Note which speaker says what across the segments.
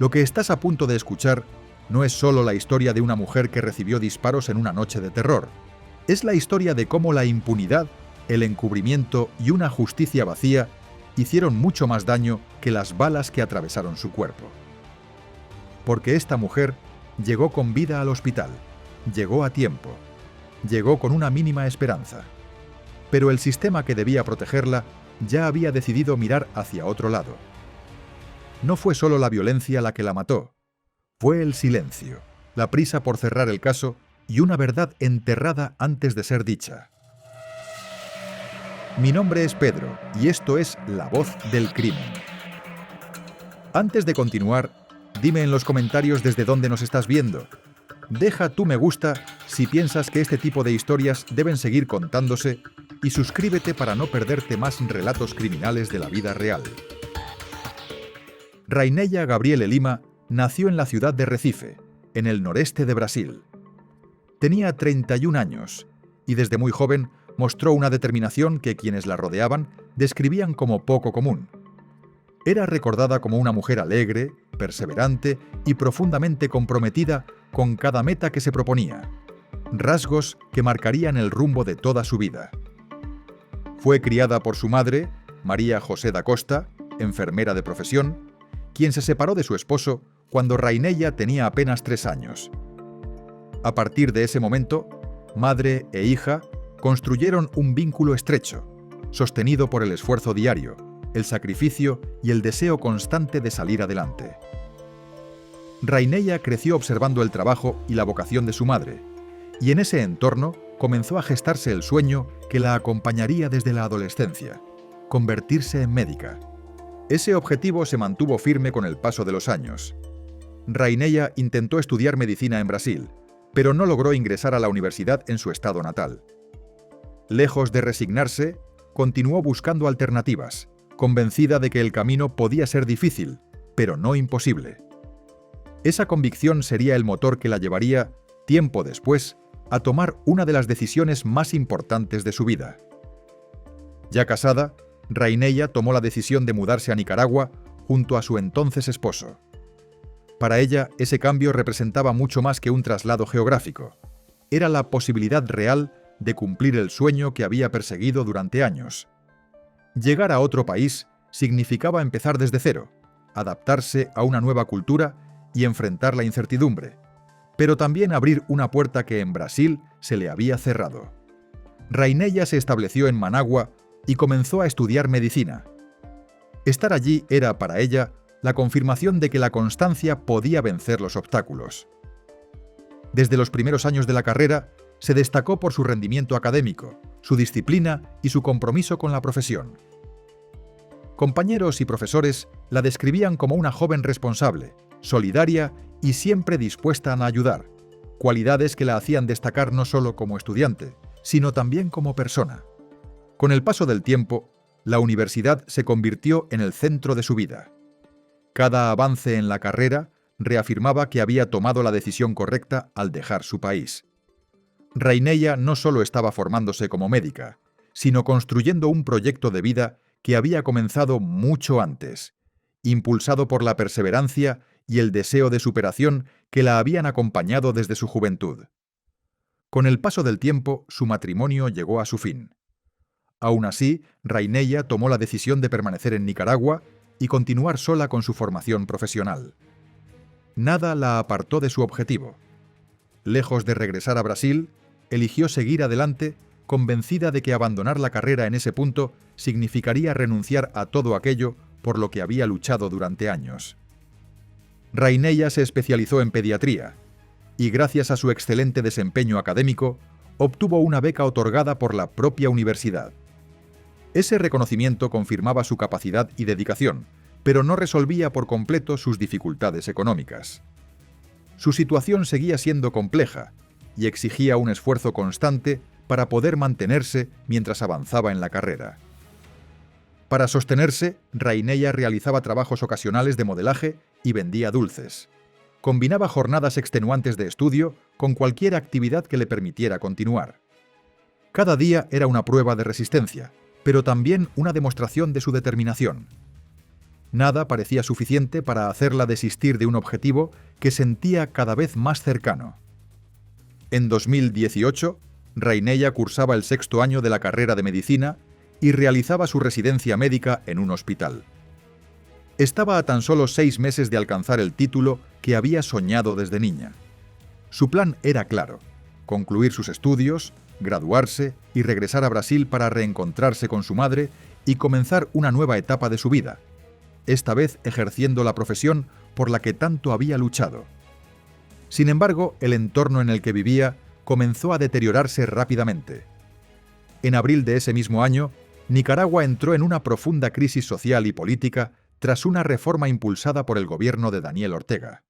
Speaker 1: Lo que estás a punto de escuchar no es solo la historia de una mujer que recibió disparos en una noche de terror. Es la historia de cómo la impunidad, el encubrimiento y una justicia vacía hicieron mucho más daño que las balas que atravesaron su cuerpo. Porque esta mujer llegó con vida al hospital, llegó a tiempo, llegó con una mínima esperanza. Pero el sistema que debía protegerla ya había decidido mirar hacia otro lado. No fue solo la violencia la que la mató, fue el silencio, la prisa por cerrar el caso y una verdad enterrada antes de ser dicha. Mi nombre es Pedro y esto es La Voz del Crimen. Antes de continuar, dime en los comentarios desde dónde nos estás viendo. Deja tu me gusta si piensas que este tipo de historias deben seguir contándose y suscríbete para no perderte más relatos criminales de la vida real. Raineia Gabriele Lima nació en la ciudad de Recife, en el noreste de Brasil. Tenía 31 años y desde muy joven mostró una determinación que quienes la rodeaban describían como poco común. Era recordada como una mujer alegre, perseverante y profundamente comprometida con cada meta que se proponía, rasgos que marcarían el rumbo de toda su vida. Fue criada por su madre, María José da Costa, enfermera de profesión, quien se separó de su esposo cuando Raineia tenía apenas 3 años. A partir de ese momento, madre e hija construyeron un vínculo estrecho, sostenido por el esfuerzo diario, el sacrificio y el deseo constante de salir adelante. Raineia creció observando el trabajo y la vocación de su madre, y en ese entorno comenzó a gestarse el sueño que la acompañaría desde la adolescencia: convertirse en médica. Ese objetivo se mantuvo firme con el paso de los años. Raineia intentó estudiar medicina en Brasil, pero no logró ingresar a la universidad en su estado natal. Lejos de resignarse, continuó buscando alternativas, convencida de que el camino podía ser difícil, pero no imposible. Esa convicción sería el motor que la llevaría, tiempo después, a tomar una de las decisiones más importantes de su vida. Ya casada, Raineia tomó la decisión de mudarse a Nicaragua junto a su entonces esposo. Para ella, ese cambio representaba mucho más que un traslado geográfico. Era la posibilidad real de cumplir el sueño que había perseguido durante años. Llegar a otro país significaba empezar desde cero, adaptarse a una nueva cultura y enfrentar la incertidumbre, pero también abrir una puerta que en Brasil se le había cerrado. Raineia se estableció en Managua y comenzó a estudiar medicina. Estar allí era, para ella, la confirmación de que la constancia podía vencer los obstáculos. Desde los primeros años de la carrera, se destacó por su rendimiento académico, su disciplina y su compromiso con la profesión. Compañeros y profesores la describían como una joven responsable, solidaria y siempre dispuesta a ayudar, cualidades que la hacían destacar no solo como estudiante, sino también como persona. Con el paso del tiempo, la universidad se convirtió en el centro de su vida. Cada avance en la carrera reafirmaba que había tomado la decisión correcta al dejar su país. Raineia no solo estaba formándose como médica, sino construyendo un proyecto de vida que había comenzado mucho antes, impulsado por la perseverancia y el deseo de superación que la habían acompañado desde su juventud. Con el paso del tiempo, su matrimonio llegó a su fin. Aún así, Raineia tomó la decisión de permanecer en Nicaragua y continuar sola con su formación profesional. Nada la apartó de su objetivo. Lejos de regresar a Brasil, eligió seguir adelante, convencida de que abandonar la carrera en ese punto significaría renunciar a todo aquello por lo que había luchado durante años. Raineia se especializó en pediatría y, gracias a su excelente desempeño académico, obtuvo una beca otorgada por la propia universidad. Ese reconocimiento confirmaba su capacidad y dedicación, pero no resolvía por completo sus dificultades económicas. Su situación seguía siendo compleja y exigía un esfuerzo constante para poder mantenerse mientras avanzaba en la carrera. Para sostenerse, Raineia realizaba trabajos ocasionales de modelaje y vendía dulces. Combinaba jornadas extenuantes de estudio con cualquier actividad que le permitiera continuar. Cada día era una prueba de resistencia, pero también una demostración de su determinación. Nada parecía suficiente para hacerla desistir de un objetivo que sentía cada vez más cercano. En 2018, Raineya cursaba el 6º año de la carrera de medicina y realizaba su residencia médica en un hospital. Estaba a tan solo 6 meses de alcanzar el título que había soñado desde niña. Su plan era claro: concluir sus estudios, graduarse y regresar a Brasil para reencontrarse con su madre y comenzar una nueva etapa de su vida, esta vez ejerciendo la profesión por la que tanto había luchado. Sin embargo, el entorno en el que vivía comenzó a deteriorarse rápidamente. En abril de ese mismo año, Nicaragua entró en una profunda crisis social y política tras una reforma impulsada por el gobierno de Daniel Ortega.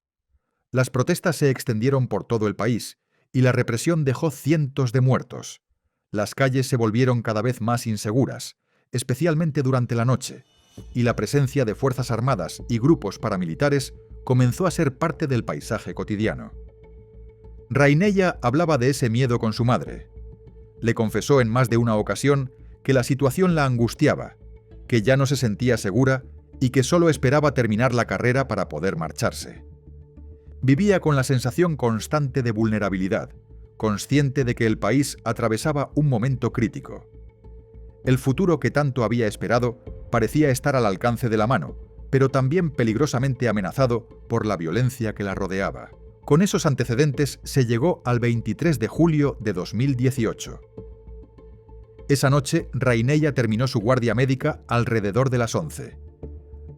Speaker 1: Las protestas se extendieron por todo el país y la represión dejó cientos de muertos. Las calles se volvieron cada vez más inseguras, especialmente durante la noche, y la presencia de fuerzas armadas y grupos paramilitares comenzó a ser parte del paisaje cotidiano. Raineya hablaba de ese miedo con su madre. Le confesó en más de una ocasión que la situación la angustiaba, que ya no se sentía segura y que solo esperaba terminar la carrera para poder marcharse. Vivía con la sensación constante de vulnerabilidad, consciente de que el país atravesaba un momento crítico. El futuro que tanto había esperado parecía estar al alcance de la mano, pero también peligrosamente amenazado por la violencia que la rodeaba. Con esos antecedentes se llegó al 23 de julio de 2018. Esa noche, Raineya terminó su guardia médica alrededor de las 11.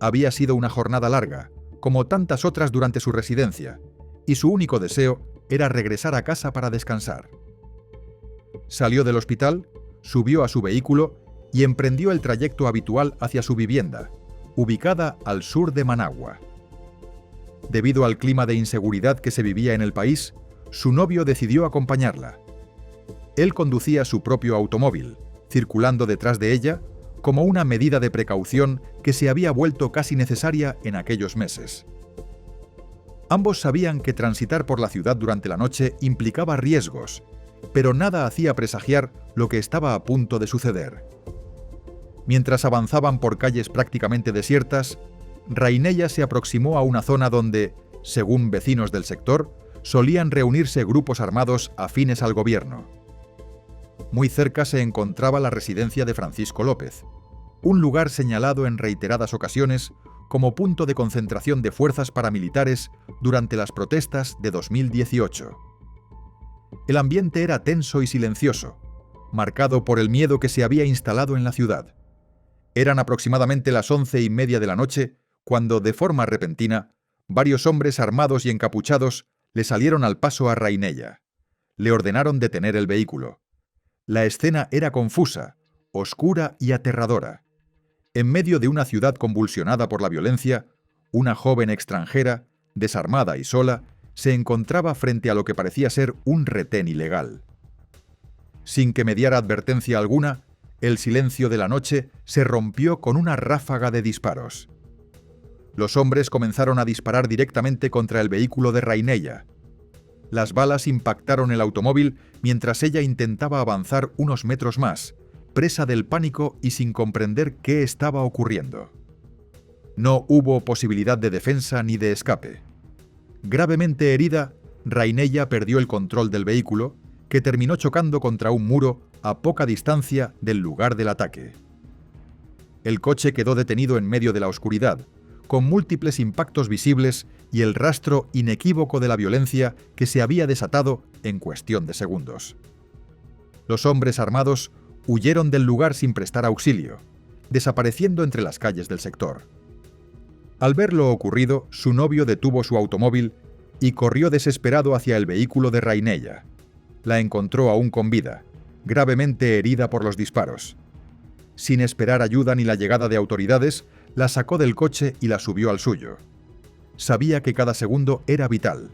Speaker 1: Había sido una jornada larga, como tantas otras durante su residencia, y su único deseo era regresar a casa para descansar. Salió del hospital, subió a su vehículo y emprendió el trayecto habitual hacia su vivienda, ubicada al sur de Managua. Debido al clima de inseguridad que se vivía en el país, su novio decidió acompañarla. Él conducía su propio automóvil, circulando detrás de ella, como una medida de precaución que se había vuelto casi necesaria en aquellos meses. Ambos sabían que transitar por la ciudad durante la noche implicaba riesgos, pero nada hacía presagiar lo que estaba a punto de suceder. Mientras avanzaban por calles prácticamente desiertas, Raineya se aproximó a una zona donde, según vecinos del sector, solían reunirse grupos armados afines al gobierno. Muy cerca se encontraba la residencia de Francisco López, un lugar señalado en reiteradas ocasiones como punto de concentración de fuerzas paramilitares durante las protestas de 2018. El ambiente era tenso y silencioso, marcado por el miedo que se había instalado en la ciudad. Eran aproximadamente las 11:30 de la noche cuando, de forma repentina, varios hombres armados y encapuchados le salieron al paso a Raineya. Le ordenaron detener el vehículo. La escena era confusa, oscura y aterradora. En medio de una ciudad convulsionada por la violencia, una joven extranjera, desarmada y sola, se encontraba frente a lo que parecía ser un retén ilegal. Sin que mediara advertencia alguna, el silencio de la noche se rompió con una ráfaga de disparos. Los hombres comenzaron a disparar directamente contra el vehículo de Raineya. Las balas impactaron el automóvil mientras ella intentaba avanzar unos metros más, presa del pánico y sin comprender qué estaba ocurriendo. No hubo posibilidad de defensa ni de escape. Gravemente herida, Raineya perdió el control del vehículo, que terminó chocando contra un muro a poca distancia del lugar del ataque. El coche quedó detenido en medio de la oscuridad, con múltiples impactos visibles y el rastro inequívoco de la violencia que se había desatado en cuestión de segundos. Los hombres armados huyeron del lugar sin prestar auxilio, desapareciendo entre las calles del sector. Al ver lo ocurrido, su novio detuvo su automóvil y corrió desesperado hacia el vehículo de Raineya. La encontró aún con vida, gravemente herida por los disparos. Sin esperar ayuda ni la llegada de autoridades, la sacó del coche y la subió al suyo. Sabía que cada segundo era vital.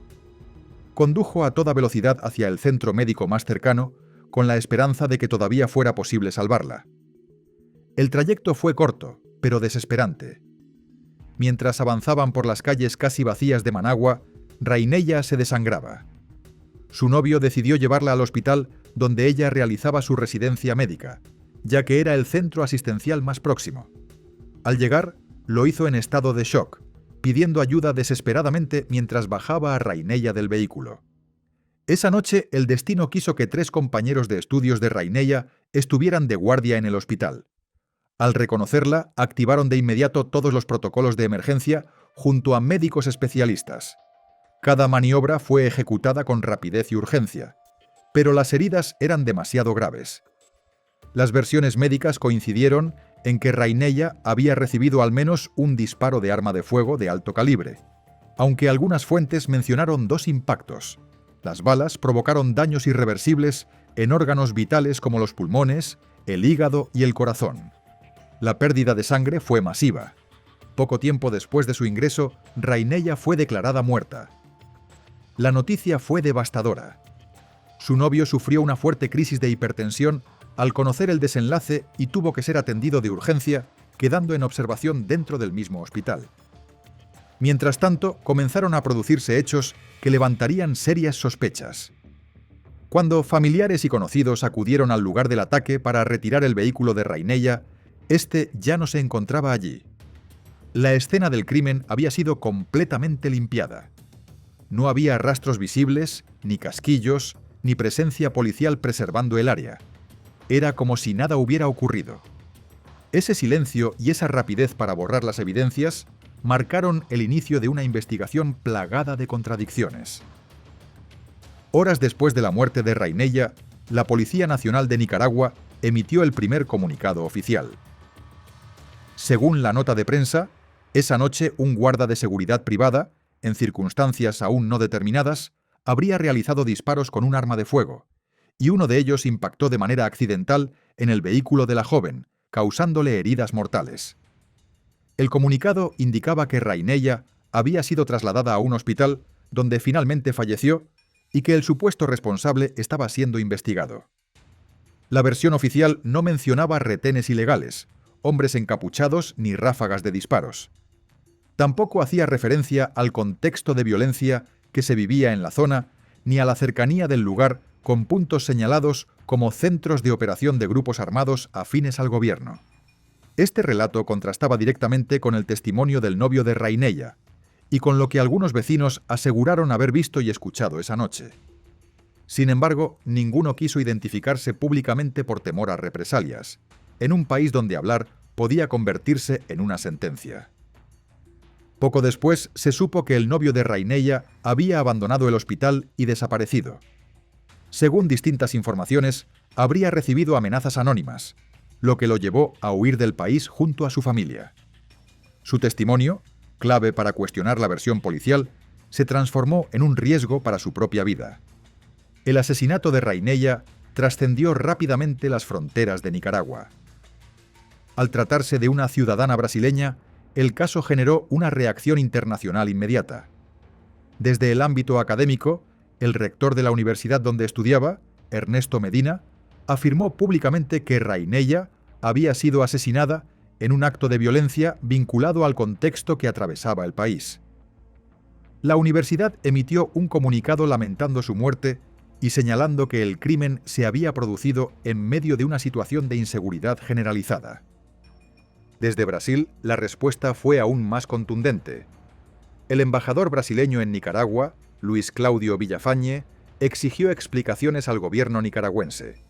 Speaker 1: Condujo a toda velocidad hacia el centro médico más cercano, con la esperanza de que todavía fuera posible salvarla. El trayecto fue corto, pero desesperante. Mientras avanzaban por las calles casi vacías de Managua, Raineya se desangraba. Su novio decidió llevarla al hospital donde ella realizaba su residencia médica, ya que era el centro asistencial más próximo. Al llegar, lo hizo en estado de shock, pidiendo ayuda desesperadamente mientras bajaba a Raineya del vehículo. Esa noche, el destino quiso que 3 compañeros de estudios de Raineya estuvieran de guardia en el hospital. Al reconocerla, activaron de inmediato todos los protocolos de emergencia junto a médicos especialistas. Cada maniobra fue ejecutada con rapidez y urgencia, pero las heridas eran demasiado graves. Las versiones médicas coincidieron en que Raineya había recibido al menos un disparo de arma de fuego de alto calibre, aunque algunas fuentes mencionaron 2 impactos. Las balas provocaron daños irreversibles en órganos vitales como los pulmones, el hígado y el corazón. La pérdida de sangre fue masiva. Poco tiempo después de su ingreso, Raineya fue declarada muerta. La noticia fue devastadora. Su novio sufrió una fuerte crisis de hipertensión al conocer el desenlace y tuvo que ser atendido de urgencia, quedando en observación dentro del mismo hospital. Mientras tanto, comenzaron a producirse hechos que levantarían serias sospechas. Cuando familiares y conocidos acudieron al lugar del ataque para retirar el vehículo de Raineya, este ya no se encontraba allí. La escena del crimen había sido completamente limpiada. No había rastros visibles, ni casquillos, ni presencia policial preservando el área. Era como si nada hubiera ocurrido. Ese silencio y esa rapidez para borrar las evidencias marcaron el inicio de una investigación plagada de contradicciones. Horas después de la muerte de Raineya, la Policía Nacional de Nicaragua emitió el primer comunicado oficial. Según la nota de prensa, esa noche un guarda de seguridad privada, en circunstancias aún no determinadas, habría realizado disparos con un arma de fuego, y uno de ellos impactó de manera accidental en el vehículo de la joven, causándole heridas mortales. El comunicado indicaba que Raineya había sido trasladada a un hospital donde finalmente falleció y que el supuesto responsable estaba siendo investigado. La versión oficial no mencionaba retenes ilegales, hombres encapuchados ni ráfagas de disparos. Tampoco hacía referencia al contexto de violencia que se vivía en la zona ni a la cercanía del lugar con puntos señalados como centros de operación de grupos armados afines al gobierno. Este relato contrastaba directamente con el testimonio del novio de Raineya y con lo que algunos vecinos aseguraron haber visto y escuchado esa noche. Sin embargo, ninguno quiso identificarse públicamente por temor a represalias, en un país donde hablar podía convertirse en una sentencia. Poco después se supo que el novio de Raineya había abandonado el hospital y desaparecido. Según distintas informaciones, habría recibido amenazas anónimas, lo que lo llevó a huir del país junto a su familia. Su testimonio, clave para cuestionar la versión policial, se transformó en un riesgo para su propia vida. El asesinato de Raineya trascendió rápidamente las fronteras de Nicaragua. Al tratarse de una ciudadana brasileña, el caso generó una reacción internacional inmediata. Desde el ámbito académico, el rector de la universidad donde estudiaba, Ernesto Medina, afirmó públicamente que Raineya había sido asesinada en un acto de violencia vinculado al contexto que atravesaba el país. La universidad emitió un comunicado lamentando su muerte y señalando que el crimen se había producido en medio de una situación de inseguridad generalizada. Desde Brasil, la respuesta fue aún más contundente. El embajador brasileño en Nicaragua, Luis Claudio Villafañe, exigió explicaciones al gobierno nicaragüense.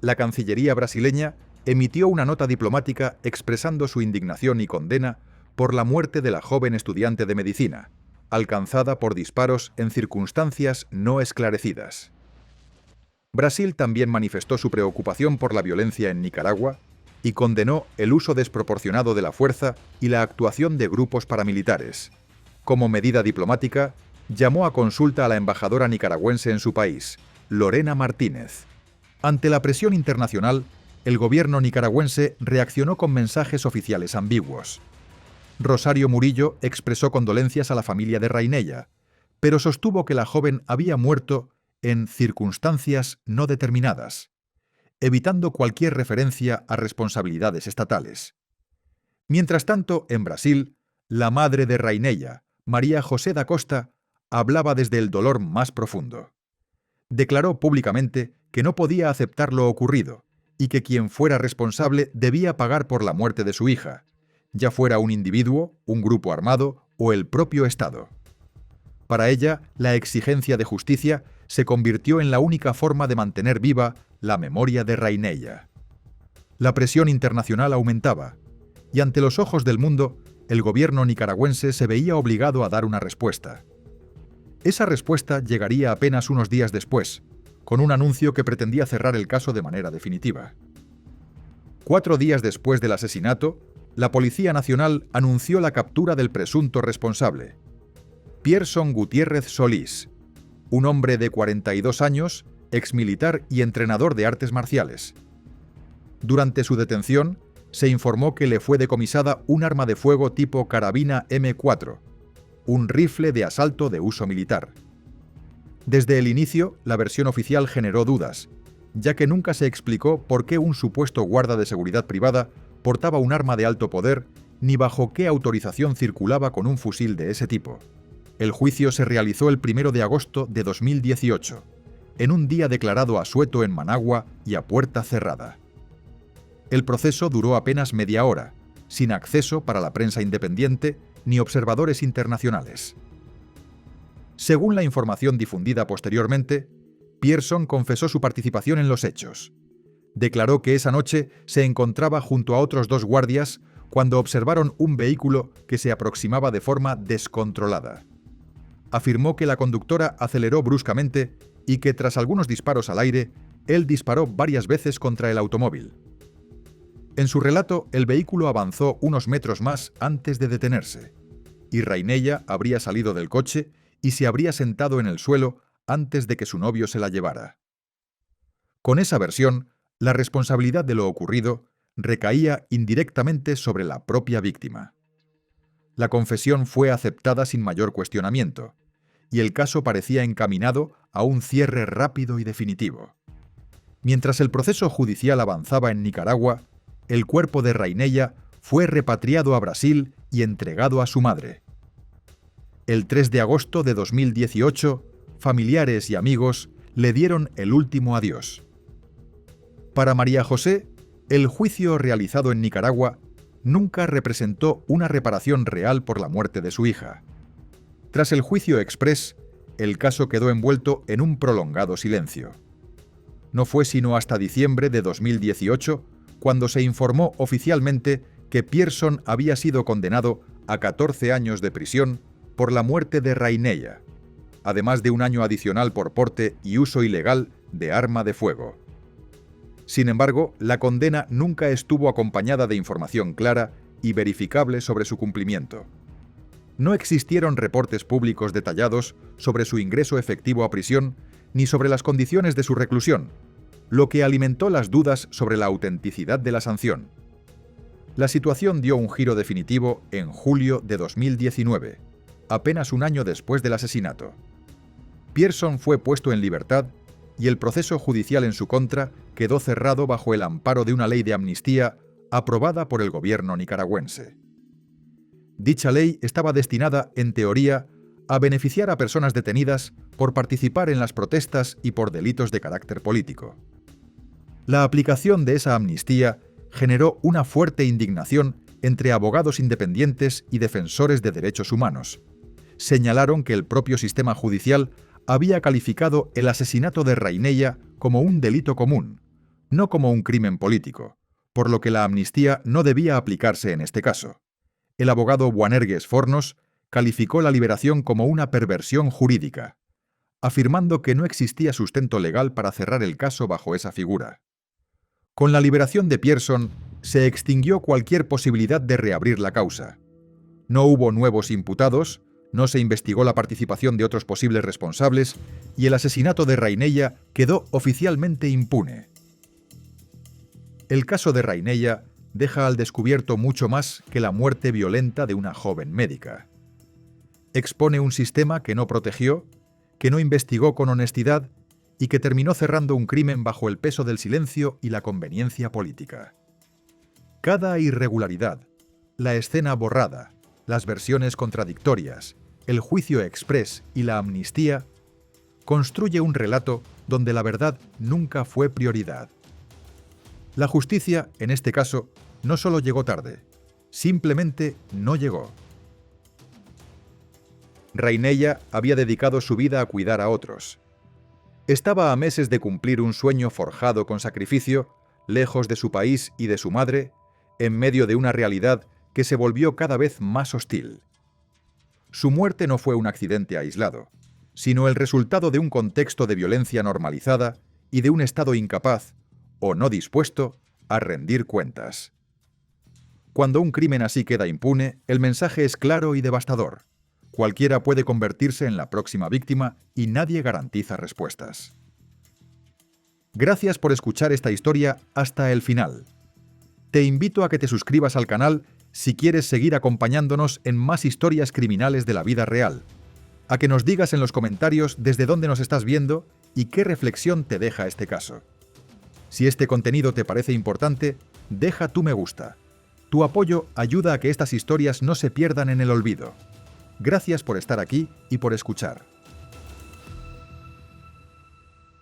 Speaker 1: La Cancillería brasileña emitió una nota diplomática expresando su indignación y condena por la muerte de la joven estudiante de medicina, alcanzada por disparos en circunstancias no esclarecidas. Brasil también manifestó su preocupación por la violencia en Nicaragua y condenó el uso desproporcionado de la fuerza y la actuación de grupos paramilitares. Como medida diplomática, llamó a consulta a la embajadora nicaragüense en su país, Lorena Martínez. Ante la presión internacional, el gobierno nicaragüense reaccionó con mensajes oficiales ambiguos. Rosario Murillo expresó condolencias a la familia de Raineya, pero sostuvo que la joven había muerto en circunstancias no determinadas, evitando cualquier referencia a responsabilidades estatales. Mientras tanto, en Brasil, la madre de Raineya, María José da Costa, hablaba desde el dolor más profundo. Declaró públicamente que no podía aceptar lo ocurrido y que quien fuera responsable debía pagar por la muerte de su hija, ya fuera un individuo, un grupo armado o el propio Estado. Para ella, la exigencia de justicia se convirtió en la única forma de mantener viva la memoria de Raineya. La presión internacional aumentaba, y ante los ojos del mundo, el gobierno nicaragüense se veía obligado a dar una respuesta. Esa respuesta llegaría apenas unos días después, con un anuncio que pretendía cerrar el caso de manera definitiva. 4 días después del asesinato, la Policía Nacional anunció la captura del presunto responsable, Pierson Gutiérrez Solís, un hombre de 42 años, exmilitar y entrenador de artes marciales. Durante su detención, se informó que le fue decomisada un arma de fuego tipo carabina M4, un rifle de asalto de uso militar. Desde el inicio, la versión oficial generó dudas, ya que nunca se explicó por qué un supuesto guarda de seguridad privada portaba un arma de alto poder ni bajo qué autorización circulaba con un fusil de ese tipo. El juicio se realizó el 1 de agosto de 2018, en un día declarado asueto en Managua y a puerta cerrada. El proceso duró apenas media hora, sin acceso para la prensa independiente ni observadores internacionales. Según la información difundida posteriormente, Pierson confesó su participación en los hechos. Declaró que esa noche se encontraba junto a otros 2 guardias cuando observaron un vehículo que se aproximaba de forma descontrolada. Afirmó que la conductora aceleró bruscamente y que tras algunos disparos al aire, él disparó varias veces contra el automóvil. En su relato, el vehículo avanzó unos metros más antes de detenerse, y Raineya habría salido del coche y se habría sentado en el suelo antes de que su novio se la llevara. Con esa versión, la responsabilidad de lo ocurrido recaía indirectamente sobre la propia víctima. La confesión fue aceptada sin mayor cuestionamiento, y el caso parecía encaminado a un cierre rápido y definitivo. Mientras el proceso judicial avanzaba en Nicaragua, el cuerpo de Raineya fue repatriado a Brasil y entregado a su madre. El 3 de agosto de 2018, familiares y amigos le dieron el último adiós. Para María José, el juicio realizado en Nicaragua nunca representó una reparación real por la muerte de su hija. Tras el juicio exprés, el caso quedó envuelto en un prolongado silencio. No fue sino hasta diciembre de 2018 cuando se informó oficialmente que Pierson había sido condenado a 14 años de prisión por la muerte de Raineya, además de un año adicional por porte y uso ilegal de arma de fuego. Sin embargo, la condena nunca estuvo acompañada de información clara y verificable sobre su cumplimiento. No existieron reportes públicos detallados sobre su ingreso efectivo a prisión ni sobre las condiciones de su reclusión, lo que alimentó las dudas sobre la autenticidad de la sanción. La situación dio un giro definitivo en julio de 2019, apenas un año después del asesinato. Pierson fue puesto en libertad y el proceso judicial en su contra quedó cerrado bajo el amparo de una ley de amnistía aprobada por el gobierno nicaragüense. Dicha ley estaba destinada, en teoría, a beneficiar a personas detenidas por participar en las protestas y por delitos de carácter político. La aplicación de esa amnistía generó una fuerte indignación entre abogados independientes y defensores de derechos humanos. Señalaron que el propio sistema judicial había calificado el asesinato de Raineya como un delito común, no como un crimen político, por lo que la amnistía no debía aplicarse en este caso. El abogado Boanerges Fornos calificó la liberación como una perversión jurídica, afirmando que no existía sustento legal para cerrar el caso bajo esa figura. Con la liberación de Pierson, se extinguió cualquier posibilidad de reabrir la causa. No hubo nuevos imputados, no se investigó la participación de otros posibles responsables y el asesinato de Raineya quedó oficialmente impune. El caso de Raineya deja al descubierto mucho más que la muerte violenta de una joven médica. Expone un sistema que no protegió, que no investigó con honestidad y que terminó cerrando un crimen bajo el peso del silencio y la conveniencia política. Cada irregularidad, la escena borrada, las versiones contradictorias, el juicio exprés y la amnistía construye un relato donde la verdad nunca fue prioridad. La justicia, en este caso, no solo llegó tarde, simplemente no llegó. Reinella había dedicado su vida a cuidar a otros. Estaba a meses de cumplir un sueño forjado con sacrificio, lejos de su país y de su madre, en medio de una realidad que se volvió cada vez más hostil. Su muerte no fue un accidente aislado, sino el resultado de un contexto de violencia normalizada y de un Estado incapaz, o no dispuesto, a rendir cuentas. Cuando un crimen así queda impune, el mensaje es claro y devastador. Cualquiera puede convertirse en la próxima víctima y nadie garantiza respuestas. Gracias por escuchar esta historia hasta el final. Te invito a que te suscribas al canal si quieres seguir acompañándonos en más historias criminales de la vida real, a que nos digas en los comentarios desde dónde nos estás viendo y qué reflexión te deja este caso. Si este contenido te parece importante, deja tu me gusta. Tu apoyo ayuda a que estas historias no se pierdan en el olvido. Gracias por estar aquí y por escuchar.